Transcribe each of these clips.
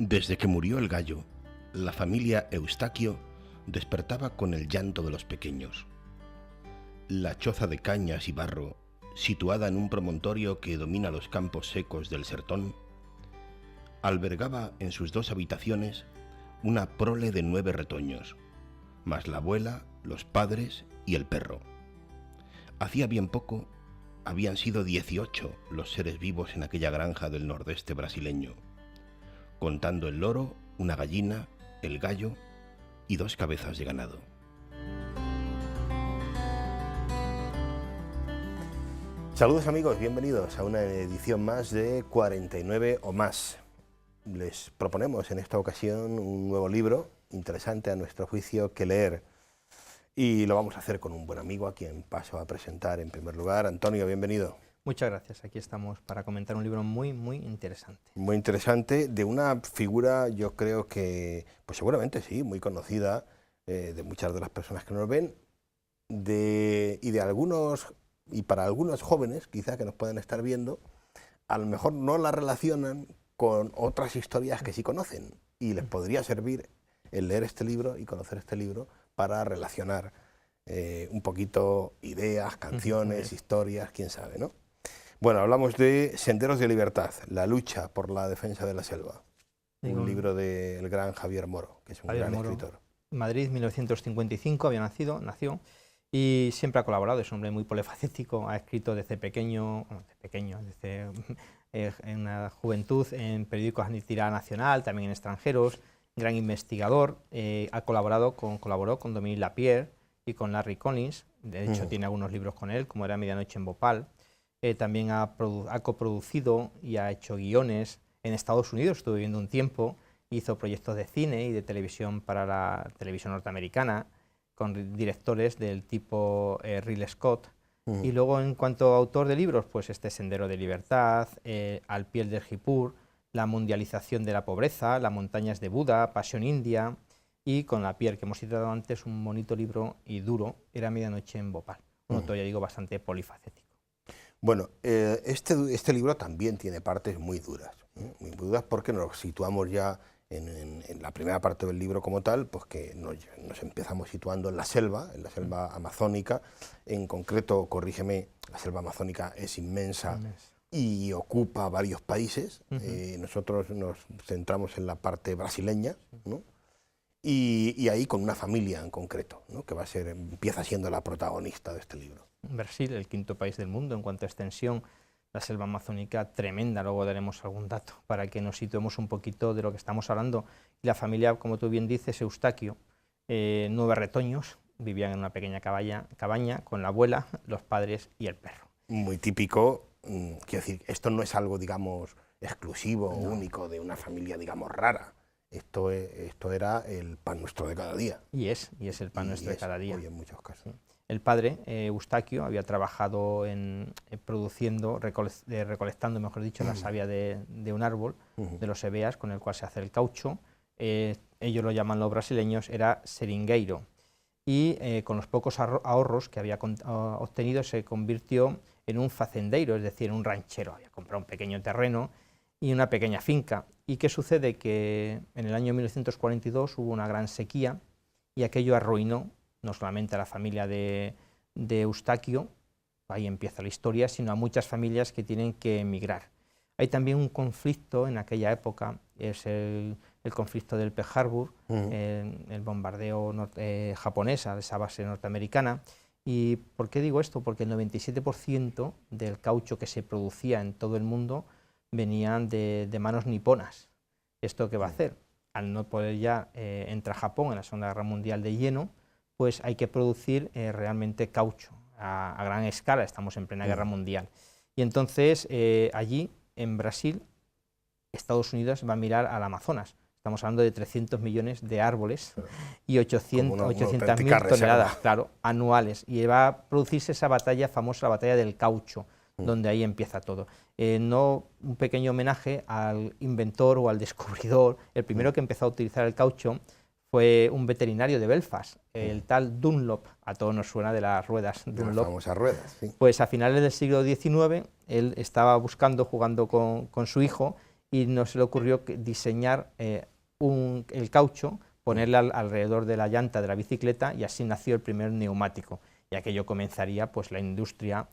Desde que murió el gallo, la familia Eustaquio despertaba con el llanto de los pequeños. La choza de cañas y barro, situada en un promontorio que domina los campos secos del Sertón, albergaba en sus dos habitaciones una prole de 9 retoños, más la abuela, los padres y el perro. Hacía bien poco habían sido 18 los seres vivos en aquella granja del nordeste brasileño, contando el loro, una gallina, el gallo y 2 cabezas de ganado. Saludos amigos, bienvenidos a una edición más de 49 o más. Les proponemos en esta ocasión un nuevo libro, interesante a nuestro juicio, que leer. Y lo vamos a hacer con un buen amigo a quien paso a presentar en primer lugar. Antonio, bienvenido. Muchas gracias, aquí estamos para comentar un libro muy interesante. Muy interesante, de una figura, yo creo que, pues seguramente sí, muy conocida de muchas de las personas que nos ven, y para algunos jóvenes, quizá que nos puedan estar viendo, a lo mejor no la relacionan con otras historias que sí conocen, y les podría servir el leer este libro y conocer este libro para relacionar un poquito ideas, canciones, historias, quién sabe, ¿no? Bueno, hablamos de Senderos de Libertad, la lucha por la defensa de la selva. Un libro del gran Javier Moro, que es un gran escritor. En Madrid, 1955, nació, y siempre ha colaborado, es un hombre muy polifacético, ha escrito desde pequeño, en la juventud, en periódicos a tirada nacional, también en extranjeros, gran investigador, colaboró con Dominique Lapierre y con Larry Collins, de hecho tiene algunos libros con él, como era Medianoche en Bhopal. También ha coproducido y ha hecho guiones en Estados Unidos, estuvo viviendo un tiempo, hizo proyectos de cine y de televisión para la televisión norteamericana, con directores del tipo Ridley Scott. Y luego, en cuanto a autor de libros, pues este Sendero de Libertad, Al pie del Jipur, La mundialización de la pobreza, Las montañas de Buda, Pasión India, y con Lapierre, que hemos citado antes, un bonito libro y duro, Era Medianoche en Bhopal. Un autor, ya digo, bastante polifacético. Bueno, este libro también tiene partes muy duras porque nos situamos ya en la primera parte del libro como tal, pues que nos empezamos situando en la selva amazónica. En concreto, corrígeme, la selva amazónica es inmensa y ocupa varios países. Nosotros nos centramos en la parte brasileña, ¿no? Y ahí con una familia en concreto, ¿no? Que empieza siendo la protagonista de este libro. Brasil, el 5º país del mundo en cuanto a extensión, la selva amazónica tremenda, luego daremos algún dato para que nos situemos un poquito de lo que estamos hablando. Y la familia, como tú bien dices, Eustaquio, 9 retoños, vivían en una pequeña cabaña con la abuela, los padres y el perro. Muy típico, quiero decir, esto no es algo, digamos, exclusivo o único de una familia, digamos, rara. Esto era el pan nuestro de cada día. Y es el pan nuestro de cada día. Hoy en muchos casos. Sí. El padre, Eustaquio, había trabajado recolectando, mejor dicho, la savia de un árbol, de los hebeas, con el cual se hace el caucho. Ellos lo llaman los brasileños, era seringueiro. Y con los pocos ahorros que había obtenido se convirtió en un facendeiro, es decir, un ranchero. Había comprado un pequeño terreno y una pequeña finca. ¿Y qué sucede? Que en el año 1942 hubo una gran sequía y aquello arruinó no solamente a la familia de Eustaquio, ahí empieza la historia, sino a muchas familias que tienen que emigrar. Hay también un conflicto en aquella época, es el conflicto del Pearl Harbor, el bombardeo japonés a esa base norteamericana. ¿Y por qué digo esto? Porque el 97% del caucho que se producía en todo el mundo venían de manos niponas. ¿Esto qué va a hacer? Al no poder ya entrar Japón en la Segunda Guerra Mundial de lleno, pues hay que producir realmente caucho a gran escala, estamos en plena guerra mundial. Y entonces allí, en Brasil, Estados Unidos va a mirar al Amazonas. Estamos hablando de 300 millones de árboles y 800.000 toneladas, claro, anuales. Y va a producirse esa batalla famosa, la batalla del caucho, donde ahí empieza todo. No un pequeño homenaje al inventor o al descubridor, el primero que empezó a utilizar el caucho fue un veterinario de Belfast, el tal Dunlop, a todos nos suena de las ruedas Dunlop. Las famosas ruedas, sí. Pues a finales del siglo XIX él estaba jugando con su hijo, y no se le ocurrió diseñar el caucho, ponerle alrededor de la llanta de la bicicleta, y así nació el primer neumático, y aquello comenzaría pues la industria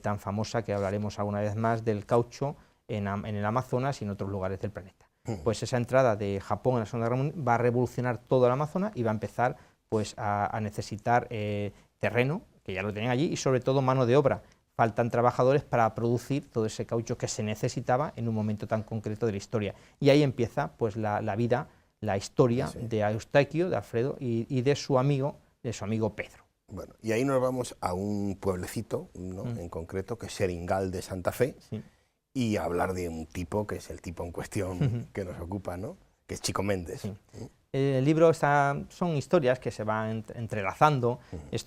tan famosa que hablaremos alguna vez más del caucho en el Amazonas y en otros lugares del planeta. Pues esa entrada de Japón en la Segunda Guerra Mundial va a revolucionar todo el Amazonas y va a empezar pues a necesitar terreno, que ya lo tenían allí, y sobre todo mano de obra. Faltan trabajadores para producir todo ese caucho que se necesitaba en un momento tan concreto de la historia. Y ahí empieza pues la vida, la historia de Eustaquio, de Alfredo y de su amigo Pedro. Bueno, y ahí nos vamos a un pueblecito, ¿no? En concreto, que es Seringal de Santa Fe, y a hablar de un tipo que es el tipo en cuestión que nos ocupa, ¿no? Que es Chico Mendes. El libro son historias que se van entrelazando.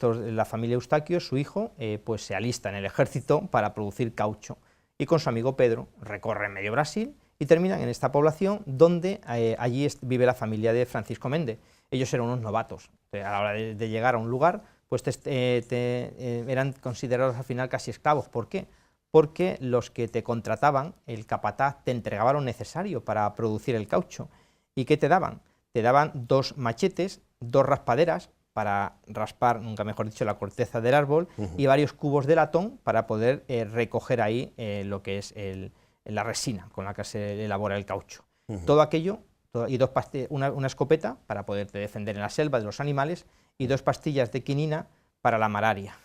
La familia Eustaquio, su hijo, pues se alista en el ejército para producir caucho, y con su amigo Pedro recorren medio Brasil y terminan en esta población donde allí vive la familia de Francisco Méndez. Ellos eran unos novatos. A la hora de llegar a un lugar, pues eran considerados al final casi esclavos. ¿Por qué? Porque los que te contrataban, el capataz, te entregaba lo necesario para producir el caucho. ¿Y qué te daban? Te daban 2 machetes, 2 raspaderas para raspar, nunca mejor dicho, la corteza del árbol, y varios cubos de latón para poder recoger ahí lo que es la resina con la que se elabora el caucho. Todo aquello, y una escopeta para poderte defender en la selva de los animales, y 2 pastillas de quinina para la malaria.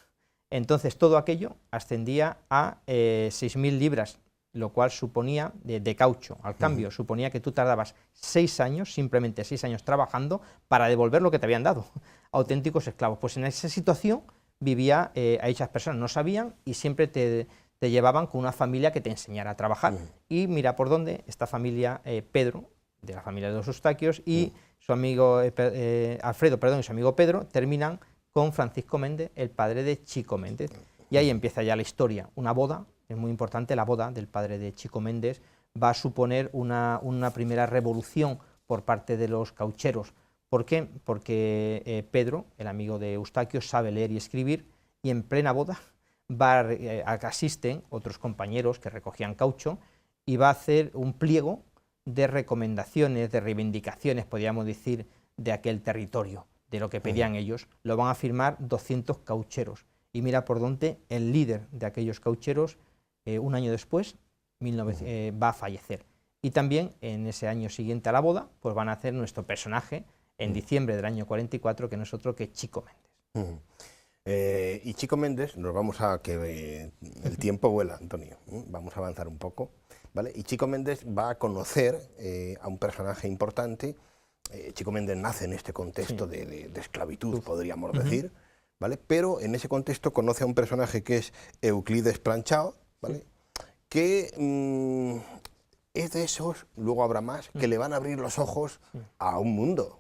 Entonces todo aquello ascendía a 6.000 libras, lo cual suponía, de caucho al cambio, suponía que tú tardabas 6 años, simplemente 6 años trabajando para devolver lo que te habían dado. Auténticos esclavos. Pues en esa situación vivía a esas personas, no sabían, y siempre te llevaban con una familia que te enseñara a trabajar. Y mira por dónde esta familia, Pedro, de la familia de los Eustaquios, y su amigo Alfredo, y su amigo Pedro, terminan con Francisco Méndez, el padre de Chico Méndez. Y ahí empieza ya la historia, una boda. Es muy importante, la boda del padre de Chico Méndez va a suponer una primera revolución por parte de los caucheros. ¿Por qué? Porque Pedro, el amigo de Eustaquio, sabe leer y escribir, y en plena boda asisten otros compañeros que recogían caucho, y va a hacer un pliego de recomendaciones, de reivindicaciones, podríamos decir, de aquel territorio, de lo que pedían ellos. Lo van a firmar 200 caucheros. Y mira por dónde el líder de aquellos caucheros, un año después, va a fallecer. Y también en ese año siguiente a la boda, pues van a hacer nuestro personaje en diciembre del año 44, que no es otro que Chico Méndez. Y Chico Méndez, nos vamos a que el tiempo vuela, Antonio, vamos a avanzar un poco, ¿vale? Y Chico Méndez va a conocer a un personaje importante. Chico Méndez nace en este contexto de esclavitud, podríamos decir, ¿vale? Pero en ese contexto conoce a un personaje que es Euclides Planchao, ¿vale? Que es de esos, luego habrá más, que le van a abrir los ojos a un mundo,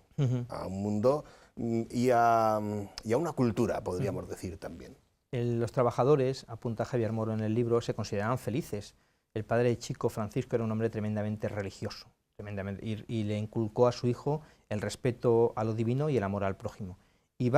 y a una cultura, podríamos decir también. Los trabajadores, apunta Javier Moro en el libro, se consideraban felices. El padre de Chico, Francisco, era un hombre tremendamente religioso, y le inculcó a su hijo el respeto a lo divino y el amor al prójimo. Y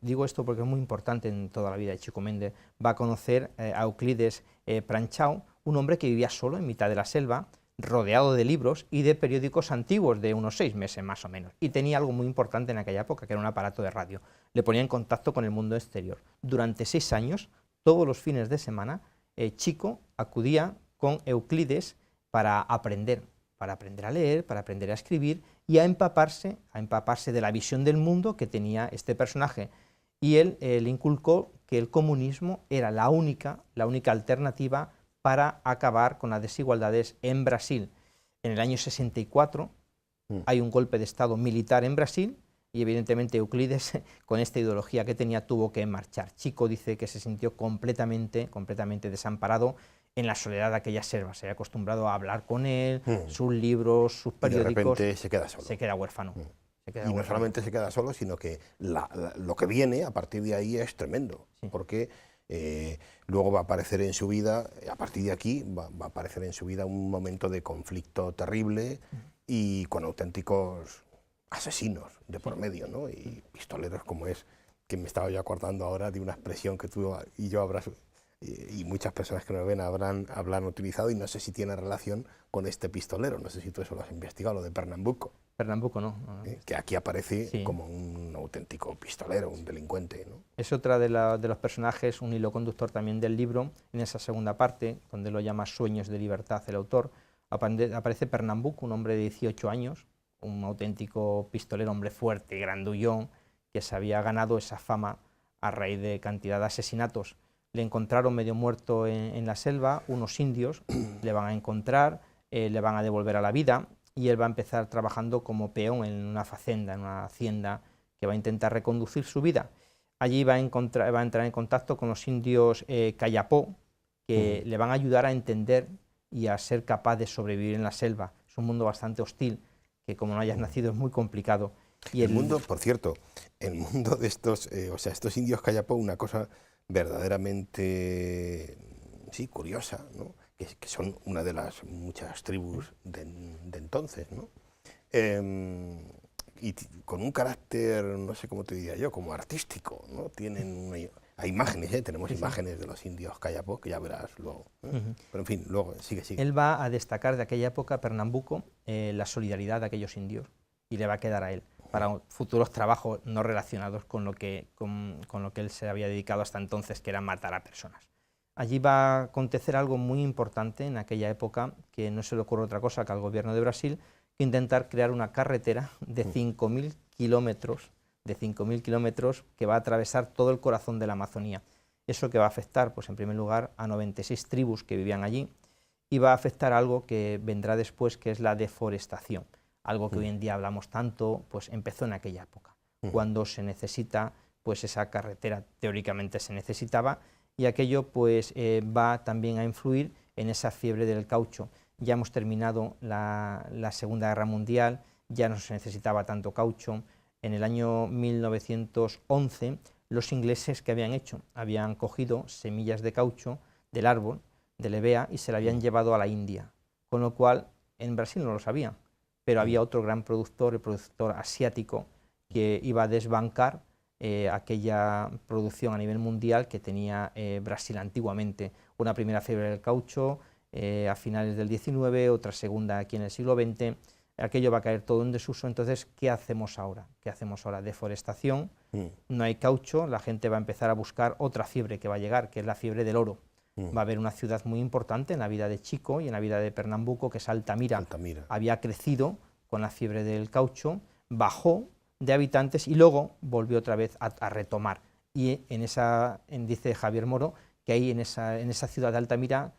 digo esto porque es muy importante en toda la vida de Chico Méndez, va a conocer a Euclides Planchao, un hombre que vivía solo en mitad de la selva, rodeado de libros y de periódicos antiguos de unos 6 meses más o menos. Y tenía algo muy importante en aquella época, que era un aparato de radio. Le ponía en contacto con el mundo exterior. Durante 6 años, todos los fines de semana, Chico acudía con Euclides para aprender a leer, para aprender a escribir y a empaparse de la visión del mundo que tenía este personaje. Y él le inculcó que el comunismo era la única alternativa para acabar con las desigualdades en Brasil. En el año 64 hay un golpe de Estado militar en Brasil, y evidentemente Euclides, con esta ideología que tenía, tuvo que marchar. Chico dice que se sintió completamente desamparado en la soledad de aquella selva. Se había acostumbrado a hablar con él, sus libros, sus periódicos. Y de repente se queda solo. Se queda huérfano. Y no solamente se queda solo, sino que lo que viene a partir de ahí es tremendo, porque luego va a aparecer en su vida, a partir de aquí, va a aparecer en su vida un momento de conflicto terrible y con auténticos asesinos de por medio, ¿no? Y pistoleros como es, que me estaba yo acordando ahora de una expresión que tú y yo y muchas personas que nos ven habrán utilizado, y no sé si tiene relación con este pistolero, no sé si tú eso lo has investigado, lo de Pernambuco. Pernambuco no. Que aquí aparece Sí. como un auténtico pistolero, un delincuente, ¿no? Es otra de los personajes, un hilo conductor también del libro, en esa segunda parte, donde lo llama Sueños de libertad el autor, aparece Pernambuco, un hombre de 18 años, un auténtico pistolero, hombre fuerte, grandullón, que se había ganado esa fama a raíz de cantidad de asesinatos. Le encontraron medio muerto en la selva, unos indios le van a encontrar, le van a devolver a la vida, y él va a empezar trabajando como peón en una facenda, en una hacienda, que va a intentar reconducir su vida. Allí va a entrar en contacto con los indios Cayapó, que le van a ayudar a entender y a ser capaz de sobrevivir en la selva. Es un mundo bastante hostil, que como no hayas nacido es muy complicado. Y el mundo, por cierto, el mundo de estos, estos indios Cayapó, una cosa verdaderamente, sí, curiosa, ¿no? Que son una de las muchas tribus de entonces, ¿no? Y con un carácter, no sé cómo te diría yo, como artístico, ¿no? Hay imágenes, tenemos imágenes de los indios Cayapó, que ya verás luego, ¿eh? Pero en fin, luego, sigue. Él va a destacar de aquella época, Pernambuco, la solidaridad de aquellos indios, y le va a quedar a él para futuros trabajos no relacionados con lo que él se había dedicado hasta entonces, que era matar a personas. Allí va a acontecer algo muy importante en aquella época, que no se le ocurre otra cosa que al gobierno de Brasil, que intentar crear una carretera de 5.000 kilómetros, que va a atravesar todo el corazón de la Amazonía. ¿Eso que va a afectar? Pues en primer lugar a 96 tribus que vivían allí, y va a afectar algo que vendrá después, que es la deforestación. Algo que hoy en día hablamos tanto, pues empezó en aquella época, cuando se necesita, pues esa carretera teóricamente se necesitaba, y aquello pues va también a influir en esa fiebre del caucho. Ya hemos terminado la Segunda Guerra Mundial, ya no se necesitaba tanto caucho. En el año 1911, los ingleses, ¿qué habían hecho? Habían cogido semillas de caucho del árbol, del hevea, y se la habían llevado a la India, con lo cual en Brasil no lo sabían, pero había otro gran productor, el productor asiático, que iba a desbancar aquella producción a nivel mundial que tenía Brasil antiguamente. Una primera fiebre del caucho a finales del XIX, otra segunda aquí en el siglo XX. Aquello va a caer todo en desuso. Entonces, ¿qué hacemos ahora? Deforestación, no hay caucho, la gente va a empezar a buscar otra fiebre que va a llegar, que es la fiebre del oro. Va a haber una ciudad muy importante en la vida de Chico y en la vida de Pernambuco, que es Altamira. Había crecido con la fiebre del caucho, bajó de habitantes y luego volvió otra vez a retomar. Y dice Javier Moro que ahí en esa ciudad de Altamira,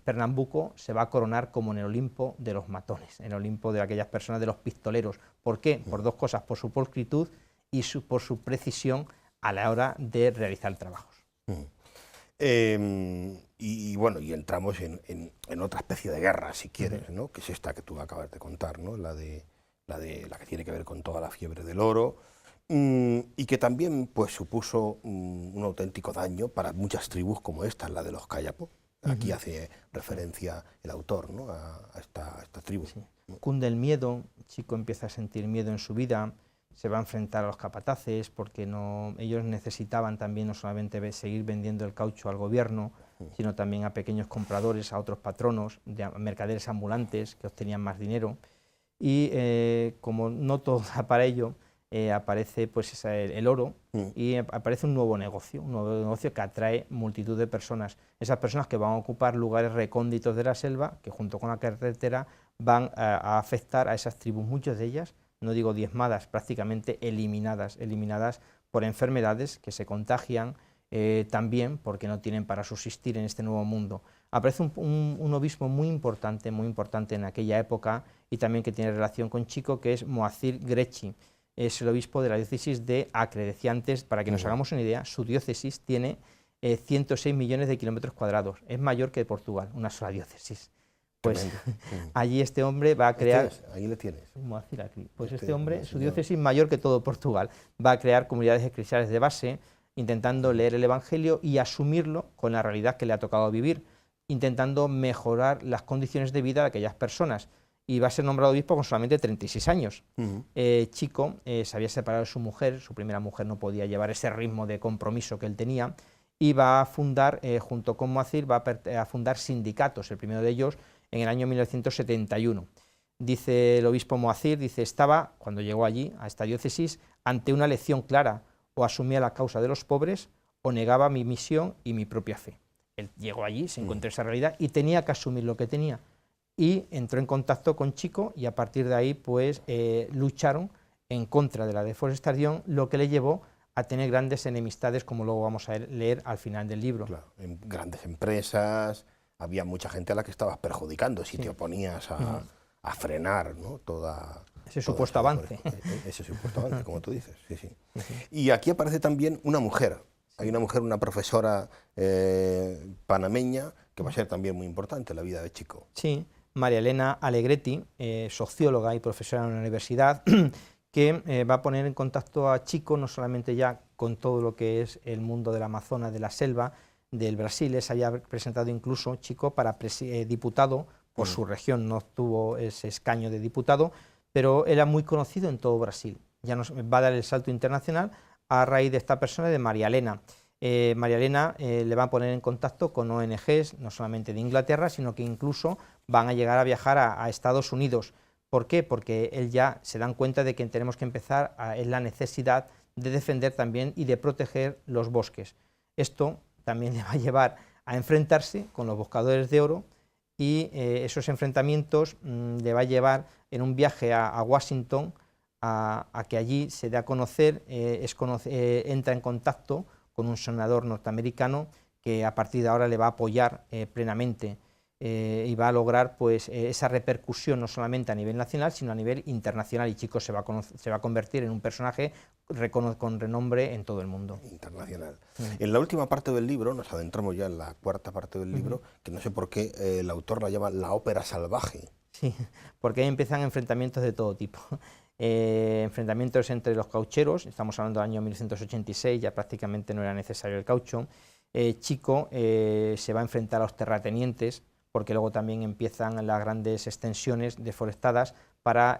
Pernambuco se va a coronar como en el Olimpo de los matones, en el Olimpo de aquellas personas, de los pistoleros. ¿Por qué? Por dos cosas: por su pulcritud y por su precisión a la hora de realizar trabajos. Y bueno, y entramos en otra especie de guerra, si quieres, ¿no? Que es esta que tú acabas de contar, ¿no? La que tiene que ver con toda la fiebre del oro, y que también pues supuso un auténtico daño para muchas tribus como esta, la de los Cayapó. Aquí hace referencia el autor, ¿no? a esta tribu. Sí. Cunde el miedo, Chico empieza a sentir miedo en su vida, se va a enfrentar a los capataces, porque ellos necesitaban también no solamente seguir vendiendo el caucho al gobierno, sino también a pequeños compradores, a otros patronos, a mercaderes ambulantes que obtenían más dinero. Y como no todo da para ello, aparece pues el oro, y aparece un nuevo negocio que atrae multitud de personas. Esas personas que van a ocupar lugares recónditos de la selva, que junto con la carretera van a afectar a esas tribus, muchas de ellas, no digo diezmadas, prácticamente eliminadas por enfermedades que se contagian, también porque no tienen para subsistir en este nuevo mundo. Aparece un obispo muy importante en aquella época, y también que tiene relación con Chico, que es Moacir Grechi. Es el obispo de la diócesis de Acre. Decía antes, para que nos hagamos una idea, su diócesis tiene 106 millones de kilómetros cuadrados. Es mayor que Portugal, una sola diócesis. Pues allí este hombre va a crear... Ahí le tienes. Pues este hombre, su diócesis mayor que todo Portugal, va a crear comunidades eclesiales de base, intentando leer el Evangelio y asumirlo con la realidad que le ha tocado vivir, intentando mejorar las condiciones de vida de aquellas personas. Y va a ser nombrado obispo con solamente 36 años. Chico se había separado de su mujer, su primera mujer no podía llevar ese ritmo de compromiso que él tenía, y va a fundar, junto con Moacir, va a fundar sindicatos, el primero de ellos en el año 1971. Dice el obispo Moacir, dice, estaba, cuando llegó allí, a esta diócesis, ante una elección clara: o asumía la causa de los pobres o negaba mi misión y mi propia fe. Él llegó allí, se encontró esa realidad y tenía que asumir lo que tenía. Y entró en contacto con Chico y a partir de ahí pues lucharon en contra de la deforestación, lo que le llevó a tener grandes enemistades, como luego vamos a leer al final del libro. Claro, en grandes empresas, había mucha gente a la que estabas perjudicando si te oponías a frenar, ¿no? Ese supuesto avance. Ese supuesto avance, como tú dices, sí, sí. Y aquí aparece también una mujer. Hay una mujer, una profesora panameña, que va a ser también muy importante en la vida de Chico. Sí, María Elena Alegretti, socióloga y profesora en la universidad, que va a poner en contacto a Chico no solamente ya con todo lo que es el mundo del Amazonas, de la selva, del Brasil. Se había presentado incluso Chico para diputado por su región, no obtuvo ese escaño de diputado, pero era muy conocido en todo Brasil. Ya nos va a dar el salto internacional a raíz de esta persona, de María Elena. María Elena le va a poner en contacto con ONGs, no solamente de Inglaterra, sino que incluso van a llegar a viajar a Estados Unidos. ¿Por qué? Porque él ya se dan cuenta de que tenemos que empezar es la necesidad de defender también y de proteger los bosques. Esto también le va a llevar a enfrentarse con los buscadores de oro y esos enfrentamientos le va a llevar en un viaje a Washington a que allí se dé a conocer, entra en contacto con un senador norteamericano que a partir de ahora le va a apoyar plenamente. Y va a lograr pues esa repercusión no solamente a nivel nacional, sino a nivel internacional, y Chico se va a convertir en un personaje con renombre en todo el mundo. Internacional. En la última parte del libro, nos adentramos ya en la cuarta parte del libro, que no sé por qué el autor la llama la ópera salvaje. Sí, porque ahí empiezan enfrentamientos de todo tipo. Enfrentamientos entre los caucheros, estamos hablando del año 1986, ya prácticamente no era necesario el caucho. Chico se va a enfrentar a los terratenientes, porque luego también empiezan las grandes extensiones deforestadas para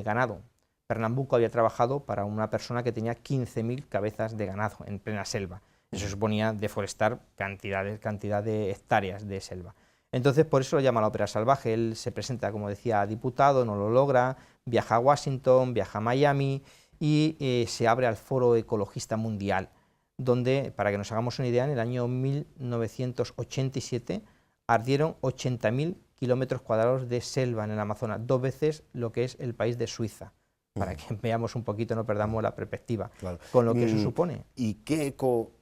ganado. Pernambuco había trabajado para una persona que tenía 15.000 cabezas de ganado en plena selva. Eso suponía deforestar cantidad de hectáreas de selva. Entonces, por eso lo llama la ópera salvaje. Él se presenta, como decía, a diputado, no lo logra, viaja a Washington, viaja a Miami y se abre al Foro Ecologista Mundial, donde, para que nos hagamos una idea, en el año 1987 ardieron 80.000 kilómetros cuadrados de selva en el Amazonas, 2 veces lo que es el país de Suiza, para que veamos un poquito, no perdamos la perspectiva, claro, con lo que eso supone. ¿Y qué eco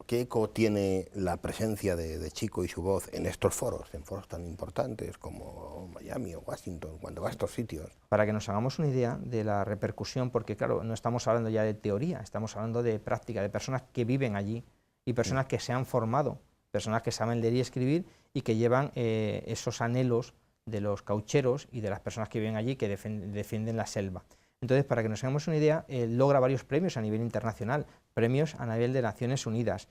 tiene la presencia de Chico y su voz en estos foros, en foros tan importantes como Miami o Washington, cuando va a estos sitios? Para que nos hagamos una idea de la repercusión, porque claro, no estamos hablando ya de teoría, estamos hablando de práctica, de personas que viven allí y personas que se han formado, personas que saben leer y escribir y que llevan esos anhelos de los caucheros y de las personas que viven allí, que defienden la selva. Entonces, para que nos hagamos una idea, logra varios premios a nivel internacional, premios a nivel de Naciones Unidas,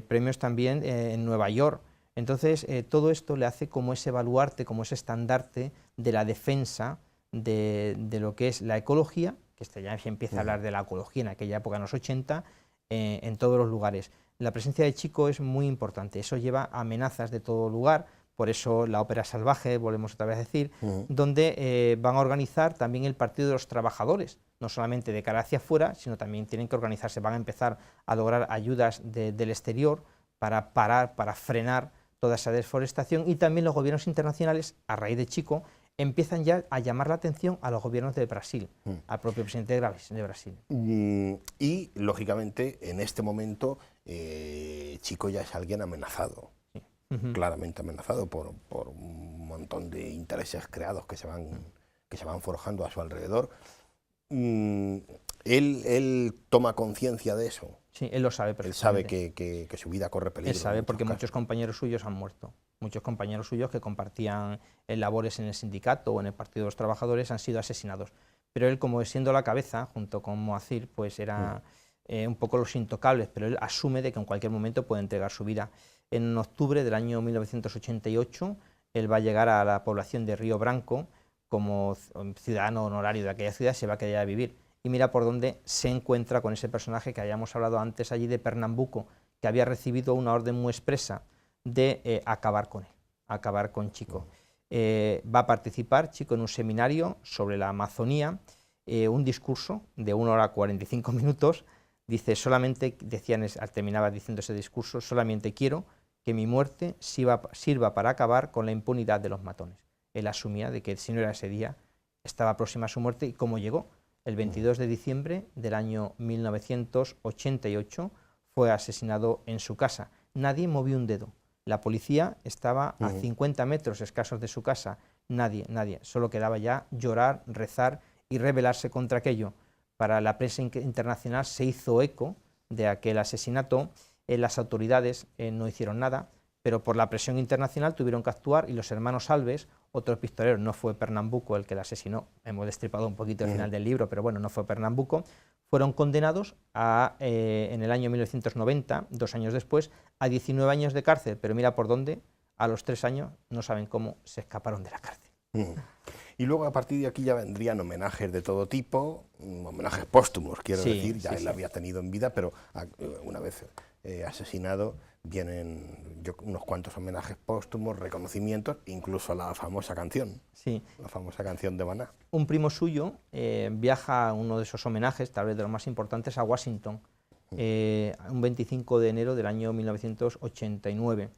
premios también en Nueva York. Entonces, todo esto le hace como ese baluarte, como ese estandarte de la defensa de lo que es la ecología, que ya se empieza a hablar de la ecología en aquella época, en los 80, en todos los lugares. La presencia de Chico es muy importante, eso lleva amenazas de todo lugar, por eso la ópera salvaje, volvemos otra vez a decir, donde van a organizar también el Partido de los Trabajadores, no solamente de cara hacia afuera, sino también tienen que organizarse, van a empezar a lograr ayudas del exterior para parar, para frenar toda esa deforestación, y también los gobiernos internacionales, a raíz de Chico, empiezan ya a llamar la atención a los gobiernos de Brasil, al propio presidente de Brasil. Y, lógicamente, en este momento, Chico ya es alguien amenazado. Claramente amenazado por un montón de intereses creados que se van forjando a su alrededor. Él toma conciencia de eso. Sí, él lo sabe perfectamente. Él sabe que su vida corre peligro. Él sabe porque muchos compañeros suyos han muerto. Muchos compañeros suyos que compartían labores en el sindicato o en el Partido de los Trabajadores han sido asesinados. Pero él, como siendo la cabeza, junto con Moacir, pues era un poco los intocables, pero él asume de que en cualquier momento puede entregar su vida. En octubre del año 1988, él va a llegar a la población de Río Branco como ciudadano honorario de aquella ciudad, se va a quedar a vivir. y mira por dónde se encuentra con ese personaje que habíamos hablado antes allí de Pernambuco, que había recibido una orden muy expresa de acabar con él, acabar con Chico. Va a participar Chico en un seminario sobre la Amazonía, un discurso de 1 hora 45 minutos, dice solamente, terminaba diciendo ese discurso, solamente quiero que mi muerte sirva para acabar con la impunidad de los matones. Él asumía de que si no era ese día, estaba próxima a su muerte, y cómo llegó. El 22 de diciembre del año 1988 fue asesinado en su casa. Nadie movió un dedo. La policía estaba a 50 metros escasos de su casa. Nadie. Solo quedaba ya llorar, rezar y rebelarse contra aquello. Para la prensa internacional se hizo eco de aquel asesinato. Las autoridades no hicieron nada, pero por la presión internacional tuvieron que actuar, y los hermanos Alves, otro pistolero, no fue Pernambuco el que la asesinó, hemos destripado un poquito el final del libro, pero bueno, no fue Pernambuco, fueron condenados en el año 1990, 2 años después, a 19 años de cárcel, pero mira por dónde, a los 3 años no saben cómo se escaparon de la cárcel. Y luego a partir de aquí ya vendrían homenajes de todo tipo, homenajes póstumos, quiero decir, ya él había tenido en vida, pero una vez asesinado vienen unos cuantos homenajes póstumos, reconocimientos, incluso la famosa canción, la famosa canción de Maná. Un primo suyo viaja a uno de esos homenajes, tal vez de los más importantes, a Washington, un 25 de enero del año 1989.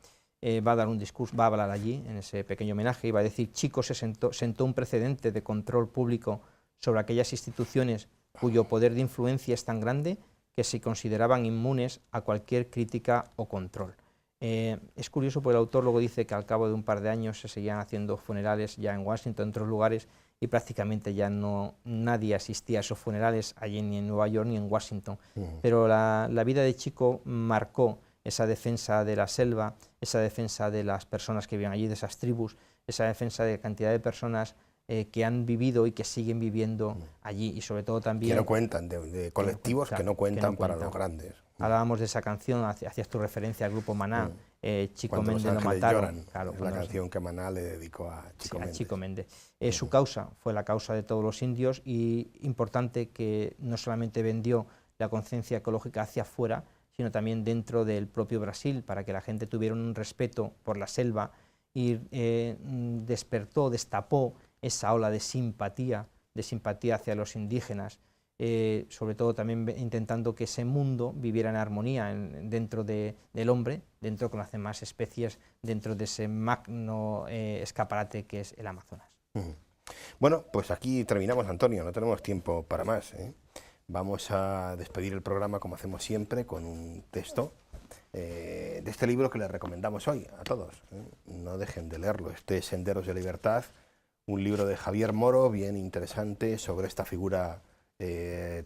Va a dar un discurso, va a hablar allí en ese pequeño homenaje y va a decir: Chico sentó un precedente de control público sobre aquellas instituciones cuyo poder de influencia es tan grande que se consideraban inmunes a cualquier crítica o control. Es curioso porque el autor luego dice que al cabo de un par de años se seguían haciendo funerales ya en Washington, en otros lugares, y prácticamente ya nadie asistía a esos funerales allí ni en Nueva York ni en Washington. Pero la vida de Chico marcó esa defensa de la selva, esa defensa de las personas que vivían allí, de esas tribus, esa defensa de cantidad de personas que han vivido y que siguen viviendo allí, y sobre todo también... Que no cuentan, de colectivos que no cuentan para los grandes. Hablábamos de esa canción, hacías tu referencia al grupo Maná, Chico Méndez lo mataron. Claro, la canción que Maná le dedicó a Chico Méndez. Su causa fue la causa de todos los indios, y importante que no solamente vendió la conciencia ecológica hacia afuera, sino también dentro del propio Brasil, para que la gente tuviera un respeto por la selva, y destapó esa ola de simpatía hacia los indígenas, sobre todo también intentando que ese mundo viviera en armonía dentro del hombre, dentro con las demás especies, dentro de ese magno escaparate que es el Amazonas. Bueno, pues aquí terminamos, Antonio, no tenemos tiempo para más, Vamos a despedir el programa, como hacemos siempre, con un texto de este libro que les recomendamos hoy a todos. No dejen de leerlo, este es Senderos de Libertad, un libro de Javier Moro, bien interesante, sobre esta figura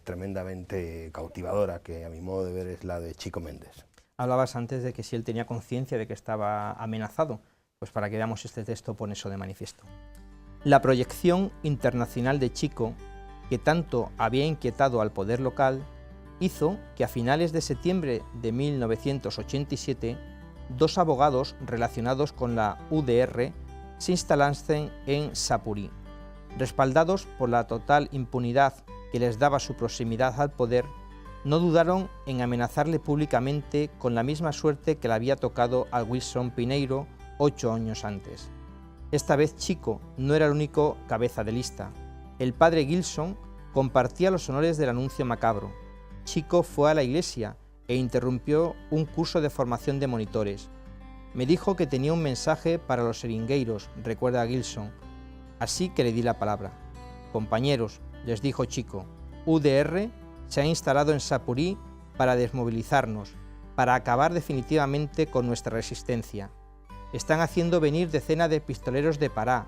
tremendamente cautivadora, que a mi modo de ver es la de Chico Méndez. Hablabas antes de que si él tenía conciencia de que estaba amenazado, pues para que veamos este texto pone eso de manifiesto. La proyección internacional de Chico, que tanto había inquietado al poder local, hizo que a finales de septiembre de 1987 2 abogados relacionados con la UDR se instalasen en Sapuri. Respaldados por la total impunidad que les daba su proximidad al poder, no dudaron en amenazarle públicamente con la misma suerte que le había tocado a Wilson Pineiro 8 años antes. Esta vez Chico no era el único cabeza de lista. El padre Gilson compartía los honores del anuncio macabro. Chico fue a la iglesia e interrumpió un curso de formación de monitores. Me dijo que tenía un mensaje para los seringueiros, recuerda Gilson. Así que le di la palabra. Compañeros, les dijo Chico, UDR se ha instalado en Sapuri para desmovilizarnos, para acabar definitivamente con nuestra resistencia. Están haciendo venir decenas de pistoleros de Pará,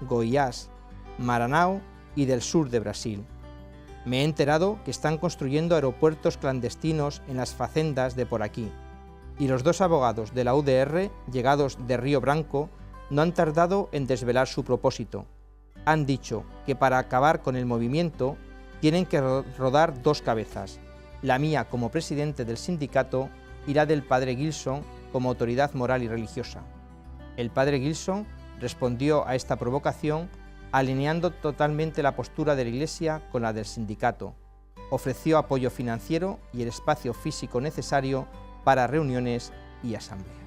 Goiás, Maranhão y del sur de Brasil. Me he enterado que están construyendo aeropuertos clandestinos en las facendas de por aquí, y los 2 abogados de la UDR, llegados de Río Branco, no han tardado en desvelar su propósito. Han dicho que para acabar con el movimiento tienen que rodar 2 cabezas, la mía como presidente del sindicato y la del padre Gilson como autoridad moral y religiosa. El padre Gilson respondió a esta provocación alineando totalmente la postura de la Iglesia con la del sindicato, ofreció apoyo financiero y el espacio físico necesario para reuniones y asambleas.